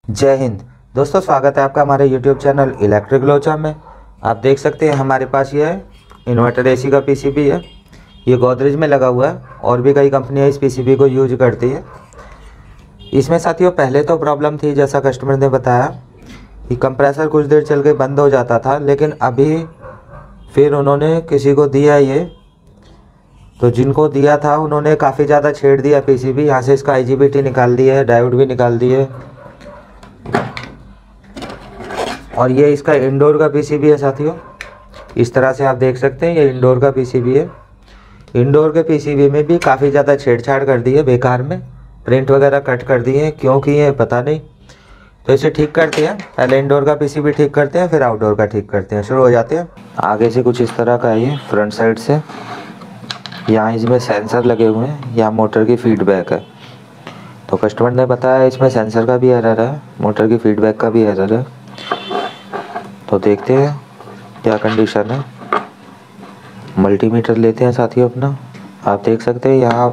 जय हिंद दोस्तों, स्वागत है आपका हमारे YouTube चैनल इलेक्ट्रिक लोचा में। आप देख सकते हैं हमारे पास ये है इन्वर्टर एसी का पीसीबी है। ये गोदरेज में लगा हुआ है और भी कई कंपनियां इस पीसीबी को यूज करती है। इसमें साथियों पहले तो प्रॉब्लम थी, जैसा कस्टमर ने बताया कि कंप्रेसर कुछ देर चल के बंद हो जाता था, लेकिन अभी फिर उन्होंने किसी को दिया ये, तो जिनको दिया था उन्होंने काफ़ी ज़्यादा छेड़ दिया पीसीबी। यहाँ से इसका IGBT निकाल दिया है, डायोड भी निकाल दिए। और ये इसका इंडोर का पीसीबी है साथियों। इस तरह से आप देख सकते हैं ये इंडोर का पीसीबी है। इंडोर के पीसीबी में भी काफ़ी ज़्यादा छेड़छाड़ कर दी है, बेकार में प्रिंट वगैरह कट कर दिए हैं, क्यों किए हैं पता नहीं। तो इसे ठीक करते हैं, पहले इंडोर का पीसीबी ठीक करते हैं, फिर आउटडोर का ठीक करते हैं। शुरू हो जाते हैं। आगे से कुछ इस तरह का है ये, फ्रंट साइड से। यहाँ इसमें सेंसर लगे हुए हैं, यहाँ मोटर की फीडबैक है। तो कस्टमर ने बताया इसमें सेंसर का भी एरर है, मोटर की फीडबैक का भी एरर है। तो देखते हैं क्या कंडीशन है। मल्टीमीटर लेते हैं साथियों अपना। आप देख सकते हैं यहाँ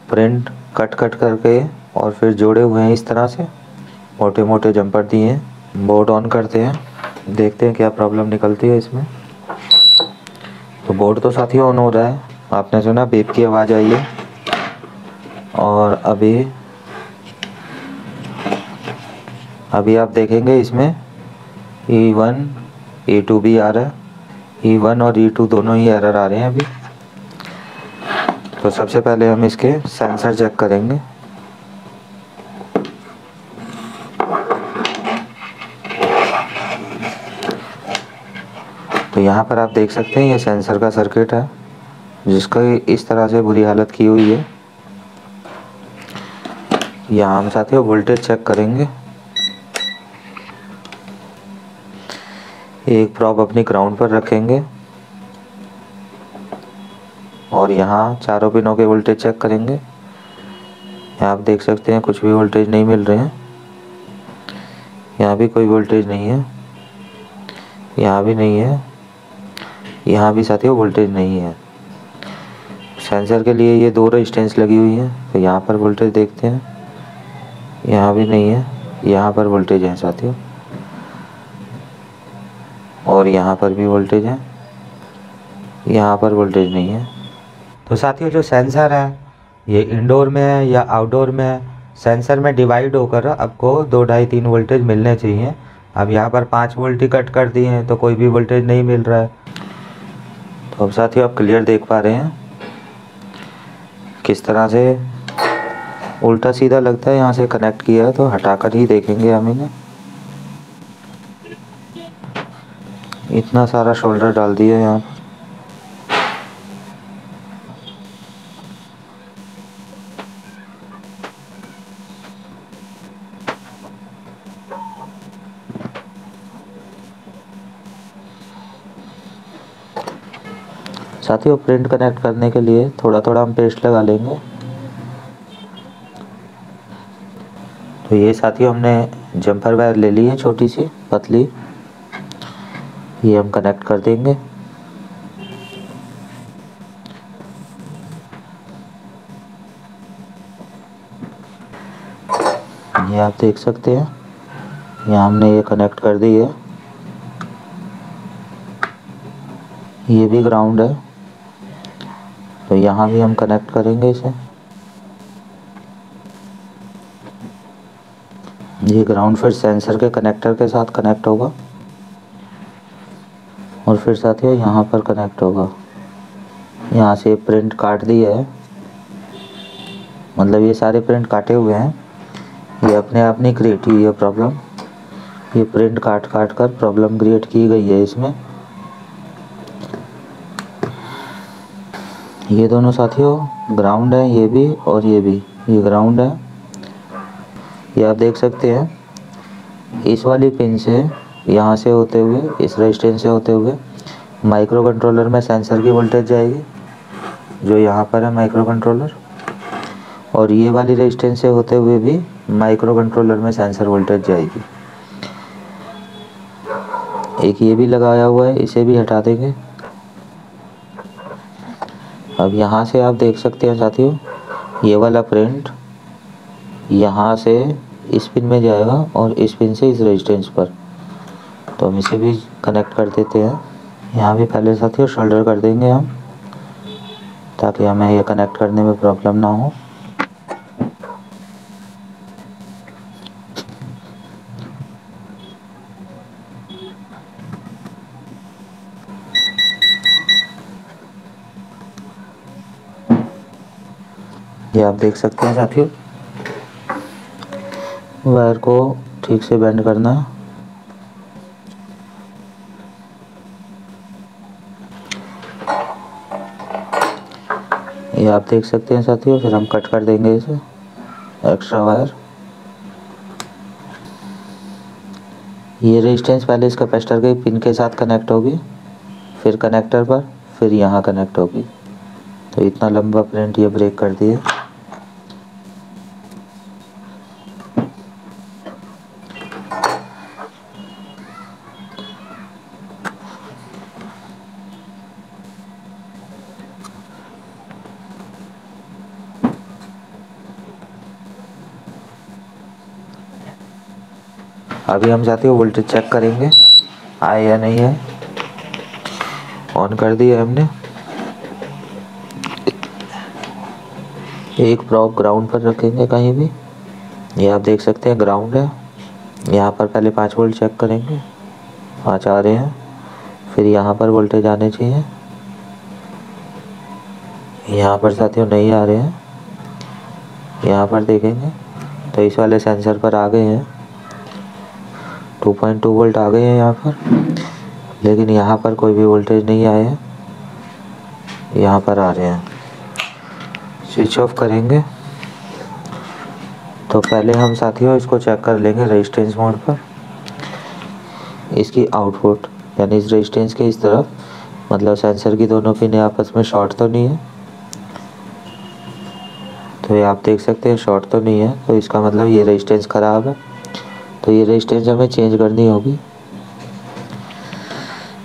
प्रिंट कट करके और फिर जोड़े हुए हैं इस तरह से, मोटे मोटे जंपर दिए हैं। बोर्ड ऑन करते हैं, देखते हैं क्या प्रॉब्लम निकलती है इसमें। तो बोर्ड तो साथियों ऑन हो रहा है, आपने सुना बीप की आवाज़ आई है। और अभी आप देखेंगे इसमें E1 E2 भी आ रहा है। E1 और E2 दोनों ही एरर आ रहे हैं अभी। तो सबसे पहले हम इसके सेंसर चेक करेंगे। तो यहाँ पर आप देख सकते हैं ये सेंसर का सर्किट है, जिसका इस तरह से बुरी हालत की हुई है। यहाँ हम साथियों वोल्टेज चेक करेंगे। एक प्रॉब अपनी ग्राउंड पर रखेंगे और यहाँ चारों पिनों के वोल्टेज चेक करेंगे। यहाँ आप देख सकते हैं कुछ भी वोल्टेज नहीं मिल रहे हैं। यहाँ भी कोई वोल्टेज नहीं है, यहाँ भी नहीं है, यहाँ भी साथियों वोल्टेज नहीं है। सेंसर के लिए ये 2 रेजिस्टेंस लगी हुई हैं। तो यहाँ पर वोल्टेज देखते हैं, यहाँ भी नहीं है, यहाँ पर वोल्टेज है साथियों, और यहाँ पर भी वोल्टेज है, यहाँ पर वोल्टेज नहीं है। तो साथियों जो सेंसर है ये इंडोर में है या आउटडोर में है, सेंसर में डिवाइड होकर आपको 2, 2.5, 3 वोल्टेज मिलने चाहिए। अब यहाँ पर 5 वोल्ट ही कट कर दिए हैं, तो कोई भी वोल्टेज नहीं मिल रहा है। तो अब साथियों आप क्लियर देख पा रहे हैं किस तरह से उल्टा सीधा लगता है। यहाँ से कनेक्ट किया है, तो हटाकर ही देखेंगे हम इन्हें। इतना सारा शोल्डर डाल दिया है यहाँ पर। साथियों प्रिंट कनेक्ट करने के लिए थोड़ा थोड़ा हम पेस्ट लगा लेंगे। तो ये साथियों हमने जंपर वायर ले ली है, छोटी सी पतली, ये हम कनेक्ट कर देंगे। ये आप देख सकते हैं यहाँ हमने ये कनेक्ट कर दी है। ये भी ग्राउंड है, तो यहाँ भी हम कनेक्ट करेंगे इसे। ये ग्राउंड फिर सेंसर के कनेक्टर के साथ कनेक्ट होगा और फिर साथियों यहाँ पर कनेक्ट होगा। यहाँ से प्रिंट काट दिया है, मतलब ये सारे प्रिंट काटे हुए हैं। ये अपने आप नहीं क्रिएट हुई है प्रॉब्लम, ये प्रिंट काट कर प्रॉब्लम क्रिएट की गई है इसमें। ये दोनों साथियों ग्राउंड है, ये भी और ये भी, ये ग्राउंड है। ये आप देख सकते हैं इस वाली पिन से यहाँ से होते हुए, इस रेजिस्टेंस से होते हुए माइक्रो कंट्रोलर में सेंसर की वोल्टेज जाएगी, जो यहाँ पर है माइक्रो कंट्रोलर। और ये वाली रेजिस्टेंस से होते हुए भी माइक्रो कंट्रोलर में सेंसर वोल्टेज जाएगी। एक ये भी लगाया हुआ है, इसे भी हटा देंगे। अब यहाँ से आप देख सकते हैं साथियों ये वाला प्रिंट यहाँ से इस पिन में जाएगा और इस पिन से इस रेजिस्टेंस पर। तो हम इसे भी कनेक्ट कर देते हैं। यहाँ भी पहले साथियों शोल्डर कर देंगे हम, ताकि हमें ये कनेक्ट करने में प्रॉब्लम ना हो। ये आप देख सकते हैं साथियों, वायर को ठीक से बेंड करना है। ये आप देख सकते हैं साथियों। फिर हम कट कर देंगे इसे, एक्स्ट्रा वायर। ये रेजिस्टेंस पहले इस कैपेसिटर के पिन के साथ कनेक्ट होगी, फिर कनेक्टर पर, फिर यहाँ कनेक्ट होगी। तो इतना लंबा प्रिंट ये ब्रेक कर दिए। अभी हम जाते हैं वोल्टेज चेक करेंगे आए या नहीं है। ऑन कर दिया हमने। एक प्रॉप ग्राउंड पर रखेंगे कहीं भी। ये आप देख सकते हैं ग्राउंड है। यहाँ पर पहले 5 वोल्ट चेक करेंगे, 5 आ रहे हैं। फिर यहाँ पर वोल्टेज आने चाहिए, यहाँ पर साथियों नहीं आ रहे हैं। यहाँ पर देखेंगे तो इस वाले सेंसर पर आ गए हैं, 2.2 वोल्ट आ गए हैं यहाँ पर, लेकिन यहाँ पर कोई भी वोल्टेज नहीं आए हैं। यहाँ पर आ रहे हैं। स्विच ऑफ करेंगे तो पहले हम साथियों इसको चेक कर लेंगे रेजिस्टेंस मोड पर। इसकी आउटपुट यानी इस रेजिस्टेंस के इस तरफ, मतलब सेंसर की दोनों पिन आपस में शॉर्ट तो नहीं है। तो ये आप देख सकते हैं शॉर्ट तो नहीं है, तो इसका मतलब ये रेजिस्टेंस ख़राब है। तो ये रेजिस्टेंस हमें चेंज करनी होगी।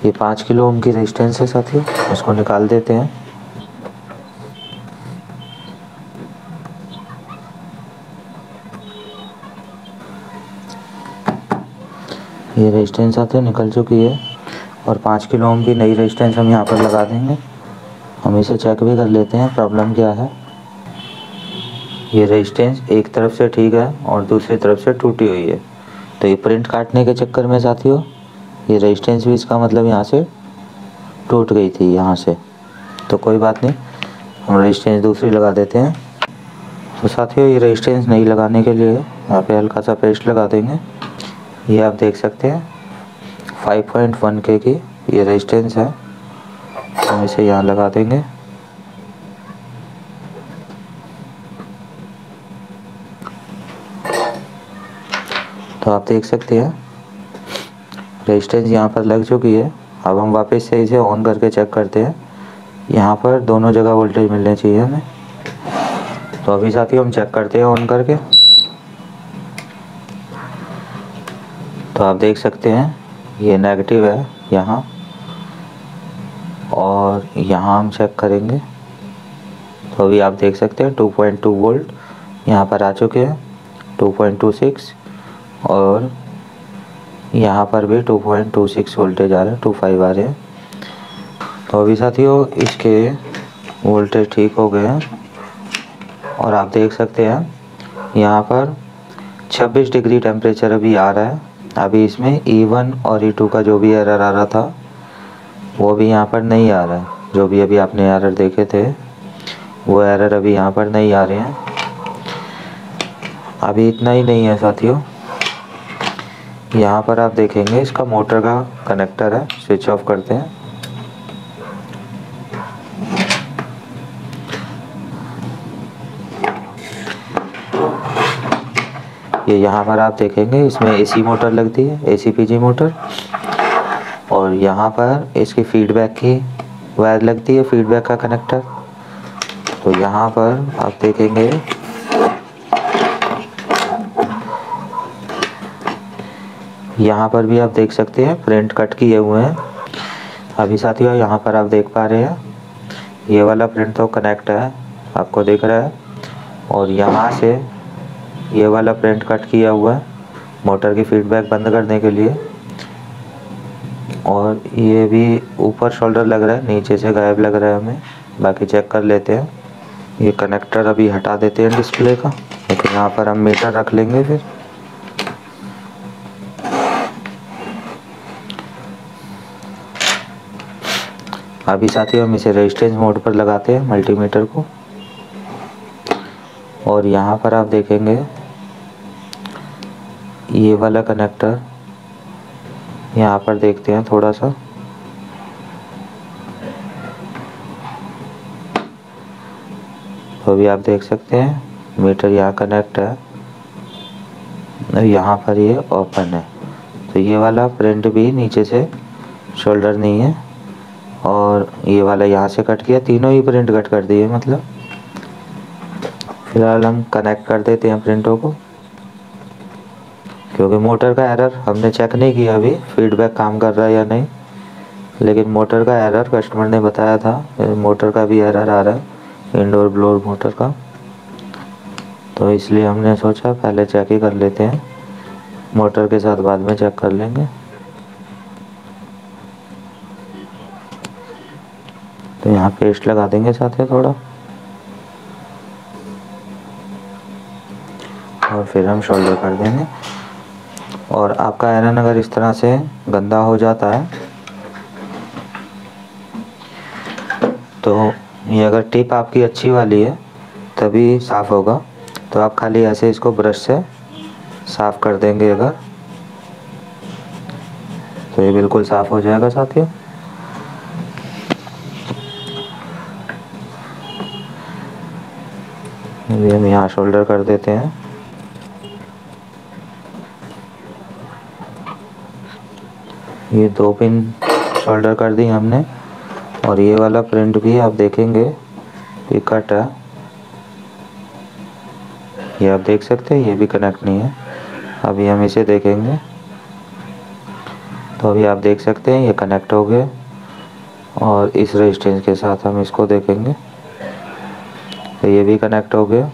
ये 5 किलो ओम की रेजिस्टेंस है साथियों, इसको निकाल देते हैं। ये रेजिस्टेंस साथियों निकल चुकी है और 5 किलो ओम की नई रेजिस्टेंस हम यहाँ पर लगा देंगे। हम इसे चेक भी कर लेते हैं प्रॉब्लम क्या है। ये रेजिस्टेंस एक तरफ से ठीक है और दूसरी तरफ से टूटी हुई है। तो ये प्रिंट काटने के चक्कर में साथियों ये रेजिस्टेंस भी इसका मतलब यहाँ से टूट गई थी यहाँ से। तो कोई बात नहीं, हम रेजिस्टेंस दूसरी लगा देते हैं। तो साथियों ये रेजिस्टेंस नहीं लगाने के लिए यहाँ पे हल्का सा पेस्ट लगा देंगे। ये आप देख सकते हैं 5.1 के की ये रेजिस्टेंस है। हम इसे यहाँ लगा देंगे। तो आप देख सकते हैं रेजिस्टेंस यहाँ पर लग चुकी है। अब हम वापस से इसे ऑन करके चेक करते हैं। यहाँ पर दोनों जगह वोल्टेज मिलने चाहिए हमें। तो अभी साथियों हम चेक करते हैं ऑन करके। तो आप देख सकते हैं ये नेगेटिव है यहाँ, और यहाँ हम चेक करेंगे तो अभी आप देख सकते हैं 2.2 वोल्ट यहाँ पर आ चुके हैं, 2.26, और यहाँ पर भी 2.26 वोल्टेज आ रहे हैं, 2.5 आ रहे हैं। तो अभी साथियों इसके वोल्टेज ठीक हो गए हैं और आप देख सकते हैं यहाँ पर 26 डिग्री टेम्परेचर अभी आ रहा है। अभी इसमें E1 और E2 का जो भी एरर आ रहा था वो भी यहाँ पर नहीं आ रहा है। जो भी अभी आपने एरर देखे थे वो एरर अभी यहाँ पर नहीं आ रहे हैं। अभी इतना ही नहीं है साथियों, यहाँ पर आप देखेंगे इसका मोटर का कनेक्टर है। स्विच ऑफ करते हैं। ये यहाँ पर आप देखेंगे इसमें AC मोटर लगती है, ACPG मोटर, और यहाँ पर इसकी फीडबैक की वायर लगती है, फीडबैक का कनेक्टर। तो यहाँ पर आप देखेंगे यहाँ पर भी आप देख सकते हैं प्रिंट कट किए हुए हैं। अभी साथियों यहाँ पर आप देख पा रहे हैं ये वाला प्रिंट तो कनेक्ट है, आपको दिख रहा है, और यहाँ से ये वाला प्रिंट कट किया हुआ है मोटर की फीडबैक बंद करने के लिए। और ये भी ऊपर शोल्डर लग रहा है, नीचे से गायब लग रहा है हमें। बाकी चेक कर लेते हैं। ये कनेक्टर अभी हटा देते हैं डिस्प्ले का, क्योंकि यहाँ पर हम मीटर रख लेंगे फिर। अभी साथियों हम इसे रेजिस्टेंस मोड पर लगाते हैं मल्टीमीटर को। और यहाँ पर आप देखेंगे ये वाला कनेक्टर, यहाँ पर देखते हैं थोड़ा सा। तो अभी आप देख सकते हैं मीटर यहाँ कनेक्ट है, यहाँ पर ये ओपन है। तो ये वाला प्रिंट भी नीचे से शोल्डर नहीं है, और ये वाला यहाँ से कट किया, तीनों ही प्रिंट कट कर दिए मतलब। फिलहाल हम कनेक्ट कर देते हैं प्रिंटों को, क्योंकि मोटर का एरर हमने चेक नहीं किया अभी फीडबैक काम कर रहा है या नहीं। लेकिन मोटर का एरर कस्टमर ने बताया था, मोटर का भी एरर आ रहा है, इंडोर ब्लोअर मोटर का। तो इसलिए हमने सोचा पहले चेक ही कर लेते हैं, मोटर के साथ बाद में चेक कर लेंगे। तो यहाँ पेस्ट लगा देंगे साथ में थोड़ा, और फिर हम शोल्डर कर देंगे। और आपका आयरन अगर इस तरह से गंदा हो जाता है, तो ये अगर टिप आपकी अच्छी वाली है तभी साफ़ होगा। तो आप खाली ऐसे इसको ब्रश से साफ़ कर देंगे अगर, तो ये बिल्कुल साफ़ हो जाएगा साथियों। अभी हम यहाँ शोल्डर कर देते हैं। ये 2 पिन शोल्डर कर दी हमने, और ये वाला प्रिंट भी आप देखेंगे ये कट है, ये आप देख सकते हैं, ये भी कनेक्ट नहीं है। अभी हम इसे देखेंगे, तो अभी आप देख सकते हैं ये कनेक्ट हो गए। और इस रेजिस्टेंस के साथ हम इसको देखेंगे, तो ये भी कनेक्ट हो गया।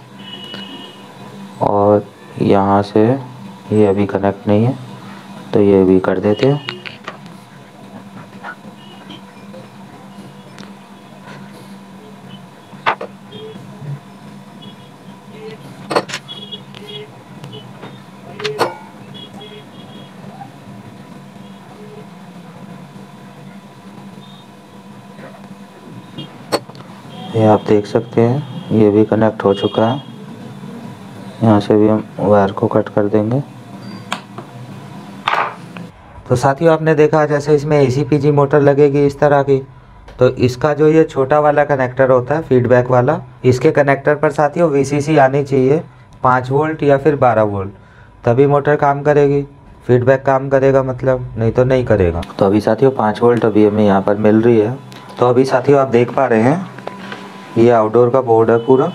और यहाँ से ये अभी कनेक्ट नहीं है, तो ये भी कर देते हैं। ये आप देख सकते हैं ये भी कनेक्ट हो चुका है। यहाँ से भी हम वायर को कट कर देंगे। तो साथियों आपने देखा जैसे इसमें ACPG मोटर लगेगी इस तरह की, तो इसका जो ये छोटा वाला कनेक्टर होता है फीडबैक वाला, इसके कनेक्टर पर साथियों VCC आनी चाहिए 5 वोल्ट या फिर 12 वोल्ट, तभी मोटर काम करेगी, फीडबैक काम करेगा मतलब, नहीं तो नहीं करेगा। तो अभी साथियों 5 वोल्ट अभी हमें यहाँ पर मिल रही है। तो अभी साथियों आप देख पा रहे हैं ये आउटडोर का बोर्ड है पूरा।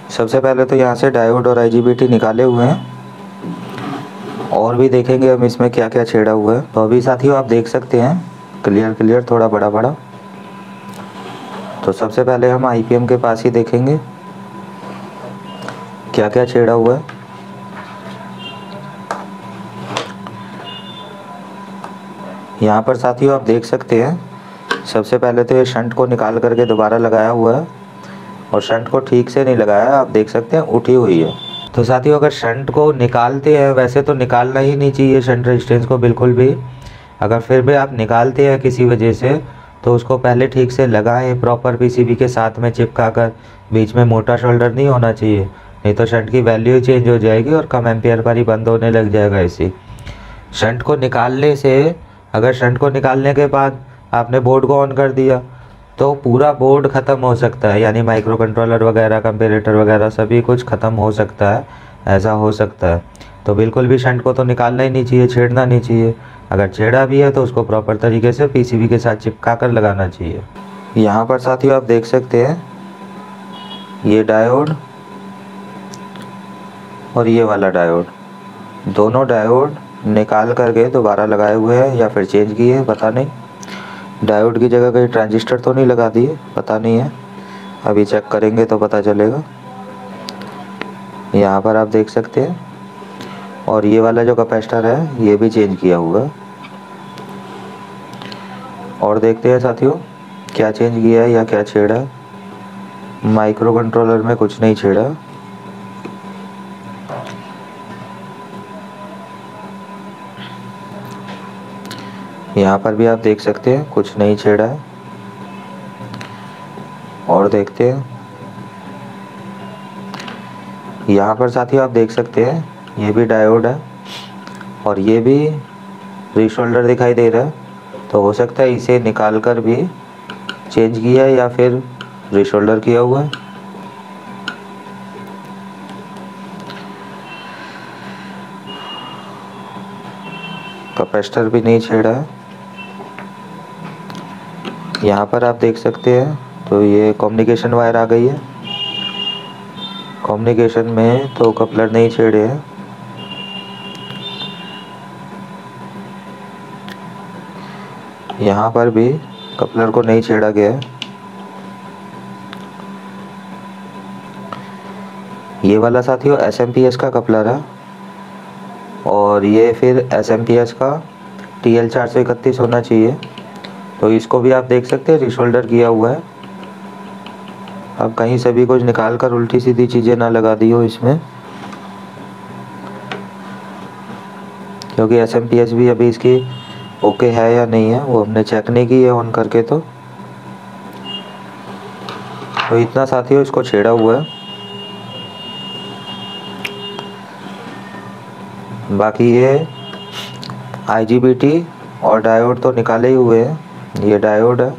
सबसे पहले तो यहाँ से डायोड और IGBT निकाले हुए हैं, और भी देखेंगे हम इसमें क्या क्या छेड़ा हुआ है। तो अभी साथियों आप देख सकते हैं क्लियर थोड़ा बड़ा बड़ा। तो सबसे पहले हम IPM के पास ही देखेंगे क्या क्या छेड़ा हुआ है। यहाँ पर साथियों आप देख सकते हैं सबसे पहले तो ये शंट को निकाल करके दोबारा लगाया हुआ है, और शंट को ठीक से नहीं लगाया, आप देख सकते हैं उठी हुई है। तो साथियों अगर शंट को निकालते हैं, वैसे तो निकालना ही नहीं चाहिए शंट रेजिस्टेंस को बिल्कुल भी, अगर फिर भी आप निकालते हैं किसी वजह से, तो उसको पहले ठीक से लगाएं प्रॉपर PCB के साथ में चिपका कर। बीच में मोटा शोल्डर नहीं होना चाहिए, नहीं तो शंट की वैल्यू चेंज हो जाएगी और कम एम्पियर पर ही बंद होने लग जाएगा इसी। शंट को निकालने से, अगर शंट को निकालने के बाद आपने बोर्ड को ऑन कर दिया तो पूरा बोर्ड ख़त्म हो सकता है, यानी माइक्रो कंट्रोलर वगैरह कंपेरेटर वगैरह सभी कुछ ख़त्म हो सकता है, ऐसा हो सकता है। तो बिल्कुल भी शंट को तो निकालना ही नहीं चाहिए, छेड़ना नहीं चाहिए। अगर छेड़ा भी है तो उसको प्रॉपर तरीके से PCB के साथ चिपका कर लगाना चाहिए। यहाँ पर साथियों आप देख सकते हैं ये डायोड और ये वाला डायोड, दोनों डायोड निकाल करके दोबारा लगाए हुए हैं या फिर चेंज किए हैं, पता नहीं। डायोड की जगह कहीं ट्रांजिस्टर तो नहीं लगा दिए, पता नहीं है, अभी चेक करेंगे तो पता चलेगा। यहाँ पर आप देख सकते हैं। और ये वाला जो कैपेसिटर है ये भी चेंज किया हुआ है। और देखते हैं साथियों क्या चेंज किया है या क्या छेड़ा है। माइक्रो कंट्रोलर में कुछ नहीं छेड़ा। यहाँ पर भी आप देख सकते हैं कुछ नहीं छेड़ा है। और देखते हैं यहाँ पर साथियों आप देख सकते हैं ये भी डायोड है और ये भी रीशोल्डर दिखाई दे रहा है। तो हो सकता है इसे निकाल कर भी चेंज किया है या फिर रीशोल्डर किया हुआ है। कैपेसिटर भी नहीं छेड़ा है। यहाँ पर आप देख सकते हैं तो ये कम्युनिकेशन वायर आ गई है। कम्युनिकेशन में तो कपलर नहीं छेड़े हैं। यहाँ पर भी कपलर को नहीं छेड़ा गया है। ये वाला साथियों SMPS का कपलर है और ये फिर SMPS का TL 431 होना चाहिए। तो इसको भी आप देख सकते हैं रीशोल्डर किया हुआ है। अब कहीं से भी कुछ निकाल कर उल्टी सीधी चीज़ें ना लगा दी हो इसमें, क्योंकि SMPS भी अभी इसकी ओके है या नहीं है वो हमने चेक नहीं की है ऑन करके। तो इतना साथियों इसको छेड़ा हुआ है। बाकी ये IGBT और डायोड तो निकाले ही हुए हैं। ये डायोड है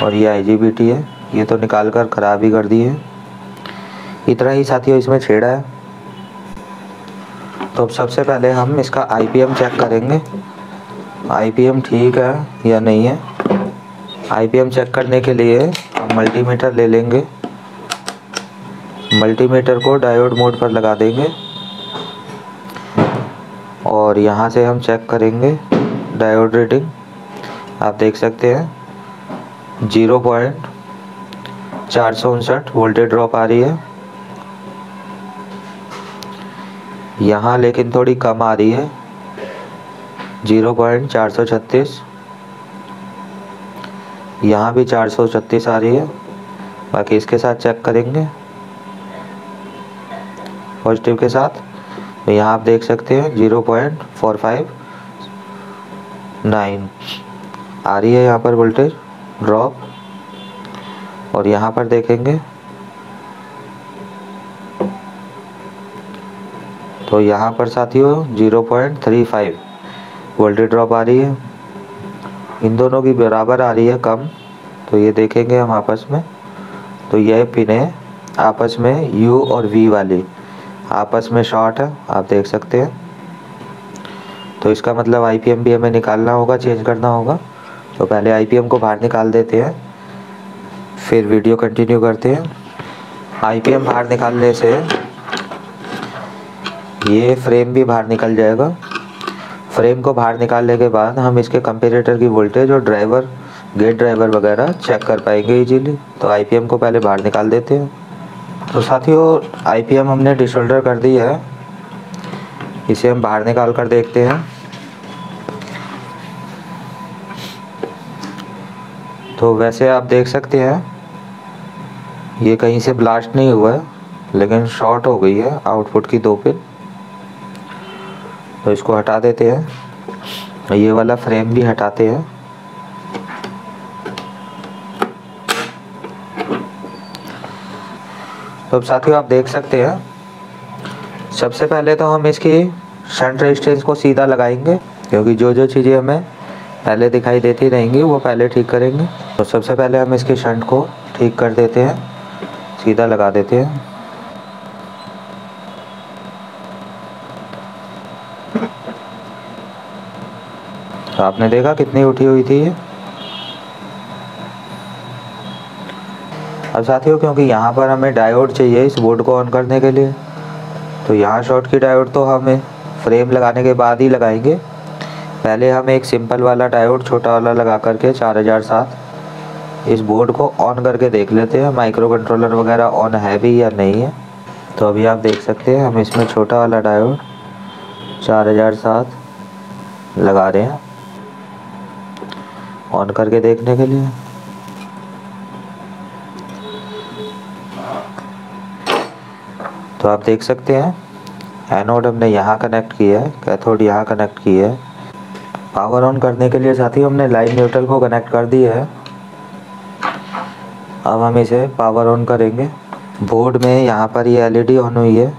और ये IGBT है, ये तो निकाल कर ख़राब ही कर दिए। इतना ही साथियों इसमें छेड़ा है। तो अब सबसे पहले हम इसका IPM चेक करेंगे, IPM ठीक है या नहीं है। IPM चेक करने के लिए हम मल्टीमीटर ले लेंगे। मल्टीमीटर को डायोड मोड पर लगा देंगे और यहाँ से हम चेक करेंगे डायोड रीडिंग। आप देख सकते हैं 0.459 वोल्टेज ड्रॉप आ रही है। यहाँ लेकिन थोड़ी कम आ रही है 0.436। यहाँ भी 436 आ रही है। बाकी इसके साथ चेक करेंगे पॉजिटिव के साथ। तो यहाँ आप देख सकते हैं 0.459 आ रही है यहाँ पर वोल्टेज ड्रॉप। और यहाँ पर देखेंगे तो यहाँ पर साथियों 0.35 वोल्टेज ड्रॉप आ रही है। इन दोनों की बराबर आ रही है कम। तो ये देखेंगे हम आपस में। तो यह पिनें आपस में U और V वाली आपस में शॉर्ट है, आप देख सकते हैं। तो इसका मतलब IPM भी हमें निकालना होगा, चेंज करना होगा। तो पहले IPM को बाहर निकाल देते हैं, फिर वीडियो कंटिन्यू करते हैं। IPM बाहर निकालने से ये फ्रेम भी बाहर निकल जाएगा। फ्रेम को बाहर निकालने के बाद हम इसके कंपैरेटर की वोल्टेज और ड्राइवर, गेट ड्राइवर वगैरह चेक कर पाएंगे इजीली। तो IPM को पहले बाहर निकाल देते हैं। तो साथियों IPM हमने डिशोल्डर कर दी है, इसे हम बाहर निकाल कर देखते हैं। तो वैसे आप देख सकते हैं ये कहीं से ब्लास्ट नहीं हुआ है, लेकिन शॉर्ट हो गई है आउटपुट की 2 पिन। तो इसको हटा देते हैं। ये वाला फ्रेम भी हटाते हैं। तो साथियों आप देख सकते हैं सबसे पहले तो हम इसकी शंट रेजिस्टेंस को सीधा लगाएंगे, क्योंकि जो चीज़ें हमें पहले दिखाई देती रहेंगी वो पहले ठीक करेंगे। तो सबसे पहले हम इसकी शंट को ठीक कर देते हैं, सीधा लगा देते हैं। तो आपने देखा कितनी उठी हुई थी ये। अब साथियों क्योंकि यहाँ पर हमें डायोड चाहिए इस बोर्ड को ऑन करने के लिए, तो यहाँ शॉर्ट की डायोड तो हमें फ्रेम लगाने के बाद ही लगाएंगे। पहले हम एक सिंपल वाला डायोड छोटा वाला लगा करके 4007 इस बोर्ड को ऑन करके देख लेते हैं माइक्रो कंट्रोलर वगैरह ऑन है भी या नहीं है। तो अभी आप देख सकते हैं हम इसमें छोटा वाला डायोड 4007 लगा रहे हैं ऑन करके देखने के लिए। तो आप देख सकते हैं एनोड हमने यहाँ कनेक्ट किया है, कैथोड यहाँ कनेक्ट किया है। पावर ऑन करने के लिए साथियों हमने लाइन न्यूट्रल को कनेक्ट कर दिया है। अब हम इसे पावर ऑन करेंगे। बोर्ड में यहाँ पर ये एलईडी ऑन हुई है,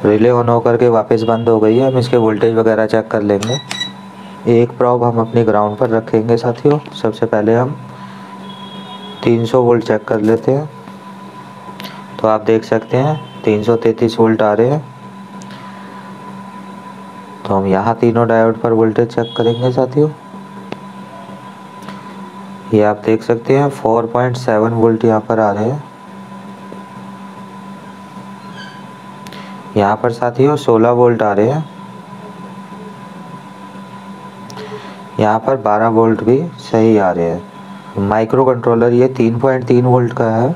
रिले ऑन होकर के वापस बंद हो गई है। हम इसके वोल्टेज वगैरह चेक कर लेंगे। एक प्रॉब हम अपनी ग्राउंड पर रखेंगे साथियों। सबसे पहले हम 300 वोल्ट चेक कर लेते हैं। तो आप देख सकते हैं 333 वोल्ट आ रहे हैं। तो हम यहाँ तीनों डायोड पर वोल्टेज चेक करेंगे साथियों। ये आप देख सकते हैं 4.7 वोल्ट यहाँ पर आ रहे हैं। यहाँ पर साथियों 16 वोल्ट आ रहे हैं। यहाँ पर 12 वोल्ट भी सही आ रहे हैं। माइक्रो कंट्रोलर ये 3.3 वोल्ट का है।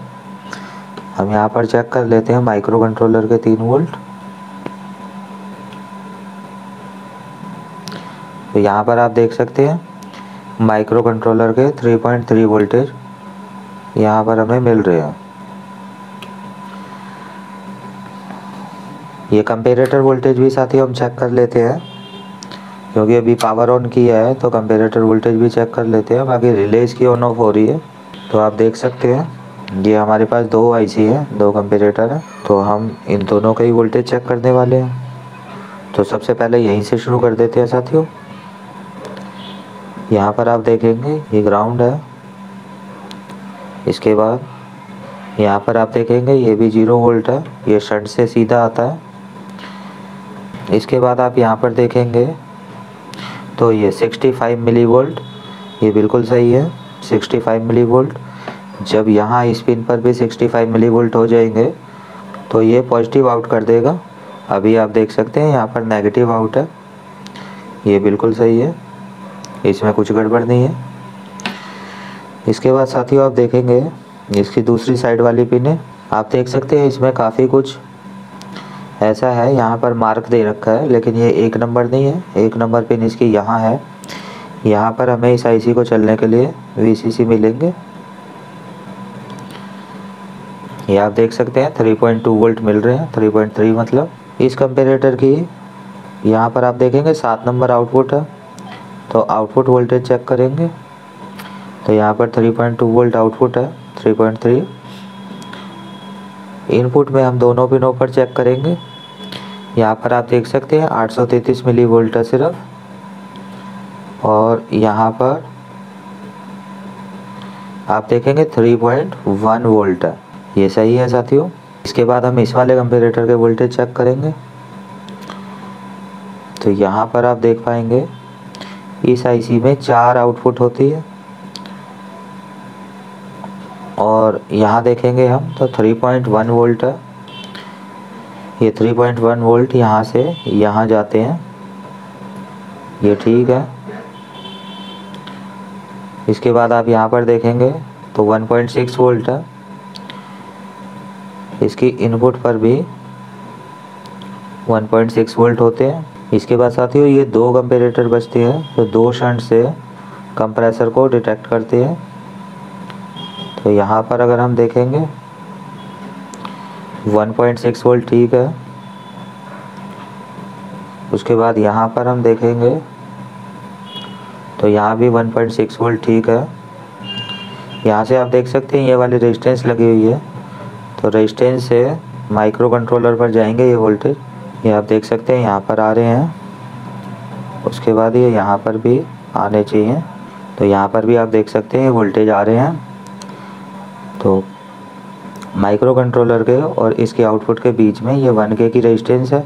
हम यहाँ पर चेक कर लेते हैं माइक्रो कंट्रोलर के 3 वोल्ट। तो यहाँ पर आप देख सकते हैं माइक्रो कंट्रोलर के 3.3 वोल्टेज यहाँ पर हमें मिल रहे हैं। ये कंपेरेटर वोल्टेज भी साथियों हम चेक कर लेते हैं, क्योंकि अभी पावर ऑन किया है तो कंपेरेटर वोल्टेज भी चेक कर लेते हैं। बाकी रिलेज की ऑन ऑफ हो रही है। तो आप देख सकते हैं ये हमारे पास 2 आईसी है, 2 कंपेरेटर है। तो हम इन दोनों का ही वोल्टेज चेक करने वाले हैं। तो सबसे पहले यहीं से शुरू कर देते हैं साथियों। यहाँ पर आप देखेंगे ये ग्राउंड है। इसके बाद यहाँ पर आप देखेंगे ये भी 0 वोल्ट है, ये शंट से सीधा आता है। इसके बाद आप यहाँ पर देखेंगे तो ये 65 मिली वोल्ट, ये बिल्कुल सही है 65 मिली वोल्ट। जब यहाँ इस पिन पर भी 65 मिली वोल्ट हो जाएंगे तो ये पॉजिटिव आउट कर देगा। अभी आप देख सकते हैं यहाँ पर नेगेटिव आउट है, ये बिल्कुल सही है, इसमें कुछ गड़बड़ नहीं है। इसके बाद साथियों आप देखेंगे इसकी दूसरी साइड वाली पिन है। आप देख सकते हैं इसमें काफ़ी कुछ ऐसा है, यहाँ पर मार्क दे रखा है, लेकिन ये 1 नंबर नहीं है। 1 नंबर पिन इसकी यहाँ है। यहाँ पर हमें इस आईसी को चलने के लिए VCC मिलेंगे। ये आप देख सकते हैं 3.2 वोल्ट मिल रहे हैं, 3.3 मतलब। इस कंपेरेटर की यहाँ पर आप देखेंगे 7 नंबर आउटपुट है। तो आउटपुट वोल्टेज चेक करेंगे तो यहाँ पर 3.2 वोल्ट आउटपुट है, 3.3। इनपुट में हम दोनों पिनों पर चेक करेंगे। यहाँ पर आप देख सकते हैं 833 मिली वोल्ट है सिर्फ, और यहाँ पर आप देखेंगे 3.1 वोल्ट है, ये सही है साथियों। इसके बाद हम इस वाले कंपेरेटर के वोल्टेज चेक करेंगे। तो यहाँ पर आप देख पाएंगे इस आईसी में 4 आउटपुट होती है, और यहाँ देखेंगे हम तो 3.1 वोल्ट है। ये 3.1 वोल्ट यहाँ से यहाँ जाते हैं, ये ठीक है। इसके बाद आप यहाँ पर देखेंगे तो 1.6 वोल्ट है। इसकी इनपुट पर भी 1.6 वोल्ट होते हैं। इसके बाद साथियों ये 2 कंपेरेटर बचते हैं, तो 2 शंट से कंप्रेसर को डिटेक्ट करते हैं। तो यहाँ पर अगर हम देखेंगे 1.6 वोल्ट ठीक है। उसके बाद यहाँ पर हम देखेंगे तो यहाँ भी 1.6 वोल्ट ठीक है। यहाँ से आप देख सकते हैं ये वाली रेजिस्टेंस लगी हुई है, तो रेजिस्टेंस से माइक्रो कंट्रोलर पर जाएंगे ये वोल्टेज। ये आप देख सकते हैं यहाँ पर आ रहे हैं। उसके बाद ये यहाँ पर भी आने चाहिए, तो यहाँ पर भी आप देख सकते हैं वोल्टेज आ रहे हैं। तो माइक्रो कंट्रोलर के और इसके आउटपुट के बीच में ये 1K की रेजिस्टेंस है।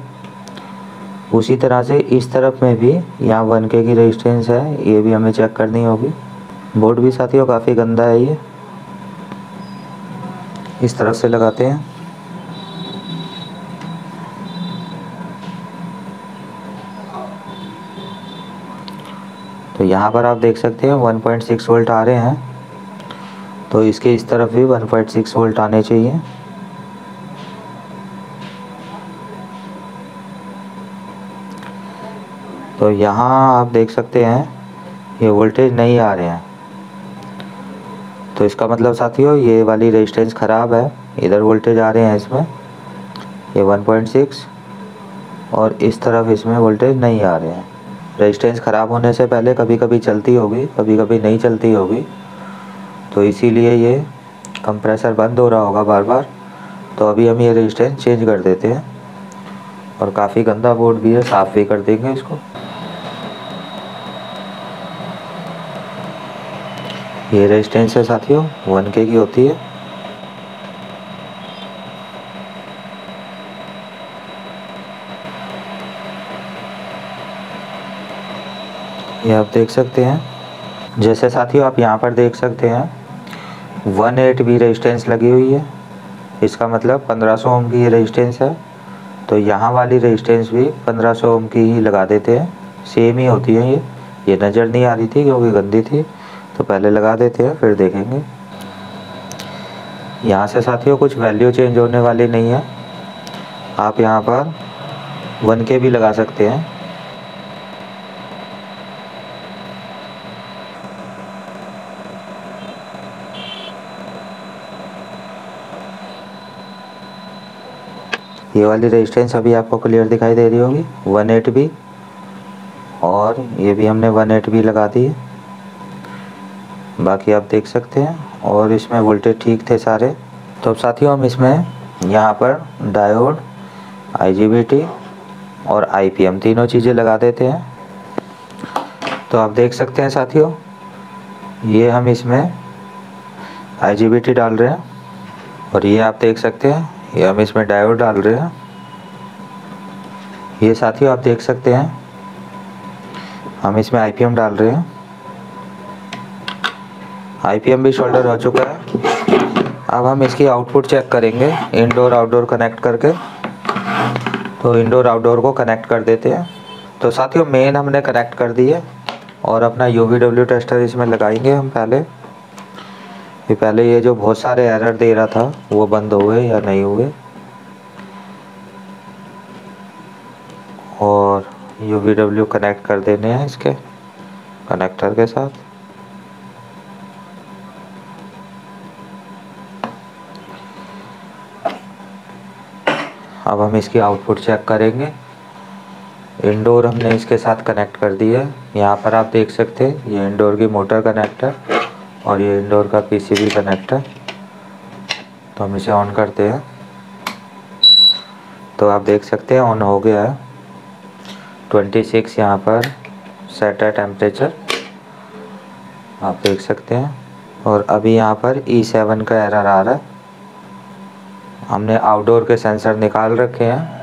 उसी तरह से इस तरफ में भी यहाँ 1K की रेजिस्टेंस है, ये भी हमें चेक करनी होगी। बोर्ड भी साथियों काफ़ी गंदा है, ये इस तरफ से लगाते हैं। तो यहाँ पर आप देख सकते हैं 1.6 वोल्ट आ रहे हैं, तो इसके इस तरफ भी 1.6 वोल्ट आने चाहिए। तो यहाँ आप देख सकते हैं ये वोल्टेज नहीं आ रहे हैं, तो इसका मतलब साथियों ये वाली रेजिस्टेंस ख़राब है। इधर वोल्टेज आ रहे हैं इसमें ये 1.6 और इस तरफ इसमें वोल्टेज नहीं आ रहे हैं। रेजिस्टेंस ख़राब होने से पहले कभी कभी चलती होगी, कभी कभी नहीं चलती होगी, तो इसीलिए ये कंप्रेसर बंद हो रहा होगा बार बार। तो अभी हम ये रेजिस्टेंस चेंज कर देते हैं, और काफ़ी गंदा बोर्ड भी है, साफ़ भी कर देंगे इसको। ये रेजिस्टेंस है साथियों 1K की होती है। ये आप देख सकते हैं, जैसे साथियों आप यहाँ पर देख सकते हैं 1.8 भी रेजिस्टेंस लगी हुई है। इसका मतलब 1500 ओम की ये रेजिस्टेंस है, तो यहाँ वाली रेजिस्टेंस भी 1500 ओम की ही लगा देते हैं, सेम ही होती है। ये नज़र नहीं आ रही थी क्योंकि गंदी थी, तो पहले लगा देते हैं फिर देखेंगे। यहाँ से साथियों कुछ वैल्यू चेंज होने वाली नहीं है, आप यहाँ पर 1K भी लगा सकते हैं। ये वाली रेजिस्टेंस अभी आपको क्लियर दिखाई दे रही होगी 1.8 भी, और ये भी हमने 1.8 भी लगा दी है। बाकी आप देख सकते हैं, और इसमें वोल्टेज ठीक थे सारे। तो अब साथियों हम इसमें यहाँ पर डायोड, IGBT और IPM तीनों चीज़ें लगा देते हैं। तो आप देख सकते हैं साथियों, ये हम इसमें IGBT डाल रहे हैं, और ये आप देख सकते हैं ये हम इसमें डायोड डाल रहे हैं। ये साथियों आप देख सकते हैं हम इसमें IPM डाल रहे हैं। IPM भी शोल्डर हो चुका है। अब हम इसकी आउटपुट चेक करेंगे इंडोर आउटडोर कनेक्ट करके। तो इंडोर आउटडोर को कनेक्ट कर देते हैं। तो साथियों मेन हमने कनेक्ट कर दी है, और अपना UVW टेस्टर इसमें लगाएंगे हम पहले ये जो बहुत सारे एरर दे रहा था वो बंद हुए या नहीं हुए, और UVW कनेक्ट कर देने हैं इसके कनेक्टर के साथ। अब हम इसकी आउटपुट चेक करेंगे। इंडोर हमने इसके साथ कनेक्ट कर दी है। यहाँ पर आप देख सकते हैं ये इंडोर की मोटर कनेक्ट है, और ये इंडोर का PCB कनेक्ट है। तो हम इसे ऑन करते हैं, तो आप देख सकते हैं ऑन हो गया है। 26 यहाँ पर सेट है टेम्परेचर, आप देख सकते हैं। और अभी यहाँ पर E7 का एरर आ रहा है। हमने आउटडोर के सेंसर निकाल रखे हैं।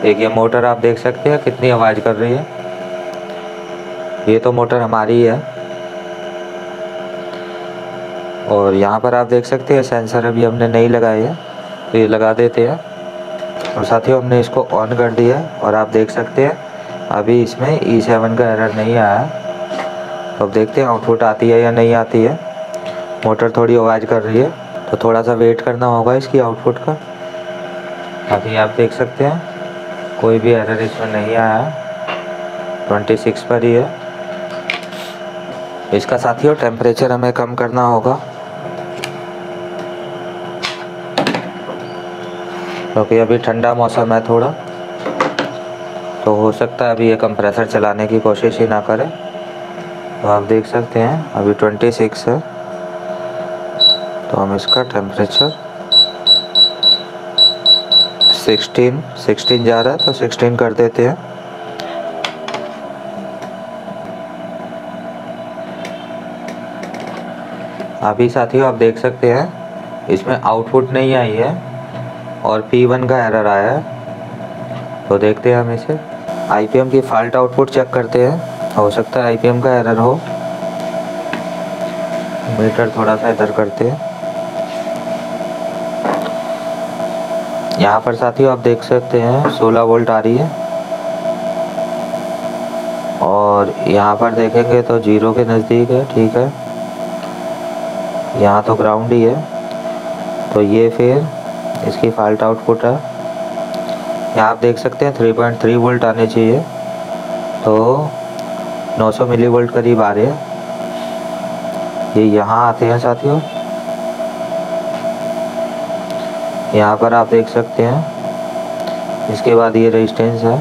एक ये मोटर आप देख सकते हैं कितनी आवाज़ कर रही है, ये तो मोटर हमारी है। और यहाँ पर आप देख सकते हैं सेंसर अभी हमने नहीं लगाए हैं, तो ये लगा देते हैं। और साथियों हमने इसको ऑन कर दिया है, और आप देख सकते हैं अभी इसमें E7 का एरर नहीं आया है। तो अब देखते हैं आउटपुट आती है या नहीं आती है। मोटर थोड़ी आवाज़ कर रही है, तो थोड़ा सा वेट करना होगा इसकी आउटपुट का। अभी आप देख सकते हैं कोई भी एरर इसमें नहीं आया है, 26 पर ही है। इसका साथियों टेम्परेचर हमें कम करना होगा, क्योंकि अभी ठंडा मौसम है थोड़ा, तो हो सकता है अभी ये कंप्रेसर चलाने की कोशिश ही ना करे। तो आप देख सकते हैं अभी 26 है, तो हम इसका टेम्परेचर 16 जा रहा है, तो 16 कर देते हैं। अभी साथियों आप देख सकते हैं इसमें आउटपुट नहीं आई है, और P1 का एरर आया है। तो देखते हैं हम इसे IPM की फॉल्ट आउटपुट चेक करते हैं, हो सकता है IPM का एरर हो। मीटर थोड़ा सा इधर करते हैं। यहाँ पर साथियों आप देख सकते हैं 16 वोल्ट आ रही है, और यहाँ पर देखेंगे तो 0 के नज़दीक है। ठीक है, यहाँ तो ग्राउंड ही है, तो ये फिर इसकी फॉल्ट आउटपुट है। यहाँ आप देख सकते हैं 3.3 वोल्ट आने चाहिए, तो 900 मिलीवोल्ट करीब आ रहे हैं। ये यहाँ आते हैं साथियों, यहाँ पर आप देख सकते हैं। इसके बाद ये रेजिस्टेंस है,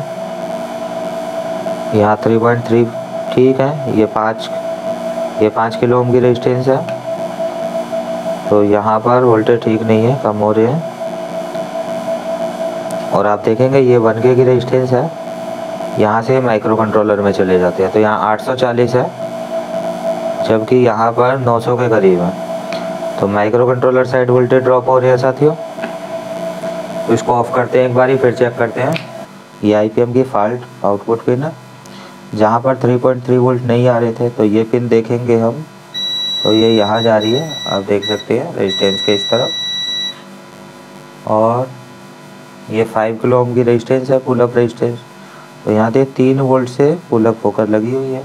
यहाँ 3.3 ठीक है। ये 5 किलो ओम की रेजिस्टेंस है। तो यहाँ पर वोल्टेज ठीक नहीं है, कम हो रहे हैं। और आप देखेंगे ये 1K की रेजिस्टेंस है, यहाँ से माइक्रो कंट्रोलर में चले जाते हैं। तो यहाँ 840 है, जबकि यहाँ पर 900 के करीब है। तो micro controller side voltage drop हो रहे हैं साथियों। तो इसको ऑफ करते हैं एक बारी, फिर चेक करते हैं। ये IPM की फॉल्ट आउटपुट पिन है, जहाँ पर 3.3 वोल्ट नहीं आ रहे थे। तो ये पिन देखेंगे हम, तो ये यहाँ जा रही है, आप देख सकते हैं रेजिस्टेंस के इस तरफ। और ये 5 किलो ओम की रेजिस्टेंस है, पुल अप रेजिस्टेंस। तो यहाँ से 3 वोल्ट से पुल अप होकर लगी हुई है।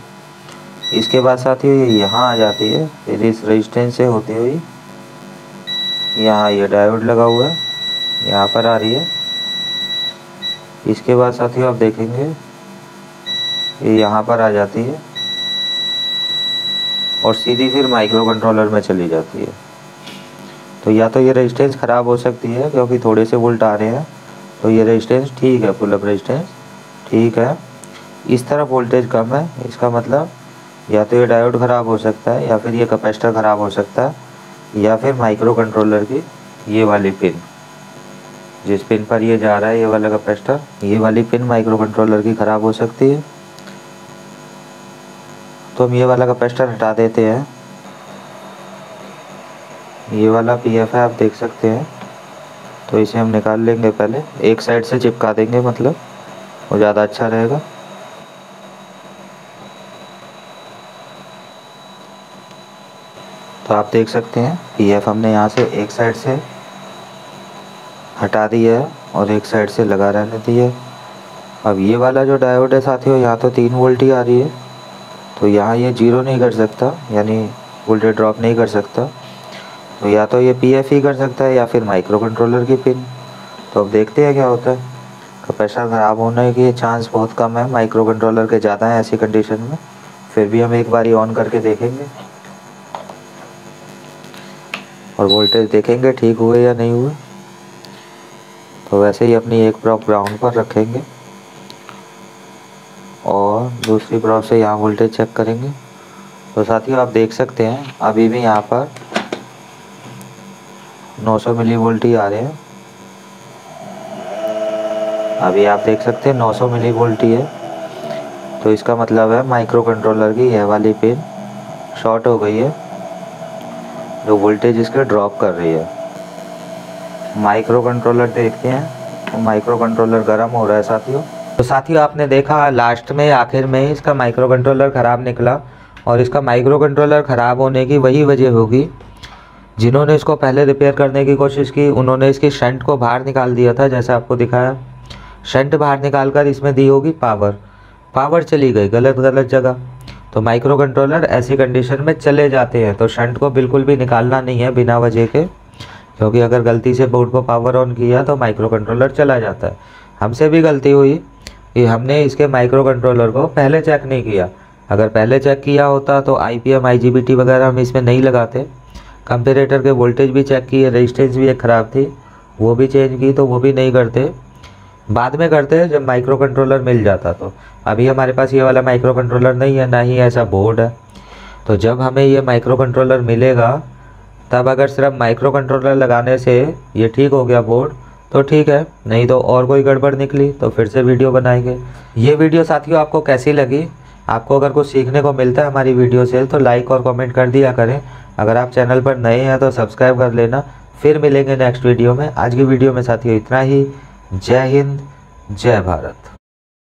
इसके बाद साथियों ये यहाँ आ जाती है, फिर इस रेजिस्टेंस से होती हुई यहाँ ये डायोड लगा हुआ है, यहाँ पर आ रही है। इसके बाद साथियों आप देखेंगे ये यहाँ पर आ जाती है और सीधी फिर माइक्रो कंट्रोलर में चली जाती है। तो या तो ये रेजिस्टेंस ख़राब हो सकती है क्योंकि थोड़े से वोल्ट आ रहे हैं। तो ये रेजिस्टेंस ठीक है, पुल अप रेजिस्टेंस ठीक है। इस तरफ वोल्टेज कम है, इसका मतलब या तो ये डायोड ख़राब हो सकता है, या फिर ये कैपेसिटर ख़राब हो सकता है, या फिर माइक्रो कंट्रोलर की ये वाली पिन, जिस पिन पर ये जा रहा है ये वाला कैपेसिटर, ये वाली पिन माइक्रो कंट्रोलर की ख़राब हो सकती है। तो हम ये वाला कैपेसिटर हटा देते हैं। ये वाला PF है, आप देख सकते हैं। तो इसे हम निकाल लेंगे, पहले एक साइड से चिपका देंगे, मतलब वो ज़्यादा अच्छा रहेगा। तो आप देख सकते हैं PF हमने यहाँ से एक साइड से हटा दिया है और एक साइड से लगा रहने दिया है। अब ये वाला जो डायोड है साथियों, यहाँ तो 3 वोल्ट ही आ रही है। तो यहाँ ये 0 नहीं कर सकता, यानी वोल्टेज ड्रॉप नहीं कर सकता। तो या तो ये PF ही कर सकता है या फिर माइक्रो कंट्रोलर की पिन। तो अब देखते हैं क्या होता है। कैपेसिटर ख़राब होने के चांस बहुत कम है, माइक्रो कंट्रोलर के ज़्यादा है ऐसी कंडीशन में। फिर भी हम एक बारी ऑन करके देखेंगे और वोल्टेज देखेंगे ठीक हुए या नहीं हुए। तो वैसे ही अपनी एक प्रॉप ग्राउंड पर रखेंगे और दूसरी प्रॉप से यहाँ वोल्टेज चेक करेंगे। तो साथियों आप देख सकते हैं अभी भी यहाँ पर 900 मिलीवोल्ट ही आ रहे हैं। अभी आप देख सकते हैं 900 मिलीवोल्ट ही है। तो इसका मतलब है माइक्रो कंट्रोलर की यह वाली पिन शॉर्ट हो गई है, जो वोल्टेज इसके ड्रॉप कर रही है। माइक्रो कंट्रोलर देखते हैं, तो माइक्रो कंट्रोलर गर्म हो रहा है साथियों। तो साथियों आपने देखा लास्ट में आखिर में इसका माइक्रो कंट्रोलर ख़राब निकला। और इसका माइक्रो कंट्रोलर ख़राब होने की वही वजह होगी, जिन्होंने इसको पहले रिपेयर करने की कोशिश की उन्होंने इसकी शंट को बाहर निकाल दिया था, जैसा आपको दिखाया। शंट बाहर निकाल कर इसमें दी होगी पावर चली गई गलत जगह। तो माइक्रो कंट्रोलर ऐसी कंडीशन में चले जाते हैं। तो शंट को बिल्कुल भी निकालना नहीं है बिना वजह के, क्योंकि अगर गलती से बोर्ड को पावर ऑन किया तो माइक्रो कंट्रोलर चला जाता है। हमसे भी गलती हुई कि हमने इसके माइक्रो कंट्रोलर को पहले चेक नहीं किया। अगर पहले चेक किया होता तो IPM IGBT वगैरह हम इसमें नहीं लगाते। कंपेरेटर के वोल्टेज भी चेक किए, रेजिस्टेंस भी एक ख़राब थी, वो भी चेंज की, तो वो भी नहीं करते, बाद में करते जब माइक्रो कंट्रोलर मिल जाता। तो अभी हमारे पास ये वाला माइक्रो कंट्रोलर नहीं है, ना ही ऐसा बोर्ड है। तो जब हमें ये माइक्रो कंट्रोलर मिलेगा तब अगर सिर्फ माइक्रो कंट्रोलर लगाने से ये ठीक हो गया बोर्ड तो ठीक है, नहीं तो और कोई गड़बड़ निकली तो फिर से वीडियो बनाएंगे। ये वीडियो साथियों आपको कैसी लगी? आपको अगर कुछ सीखने को मिलता है हमारी वीडियो से तो लाइक और कमेंट कर दिया करें। अगर आप चैनल पर नए हैं तो सब्सक्राइब कर लेना। फिर मिलेंगे नेक्स्ट वीडियो में। आज की वीडियो में साथियों इतना ही। जय हिंद, जय भारत।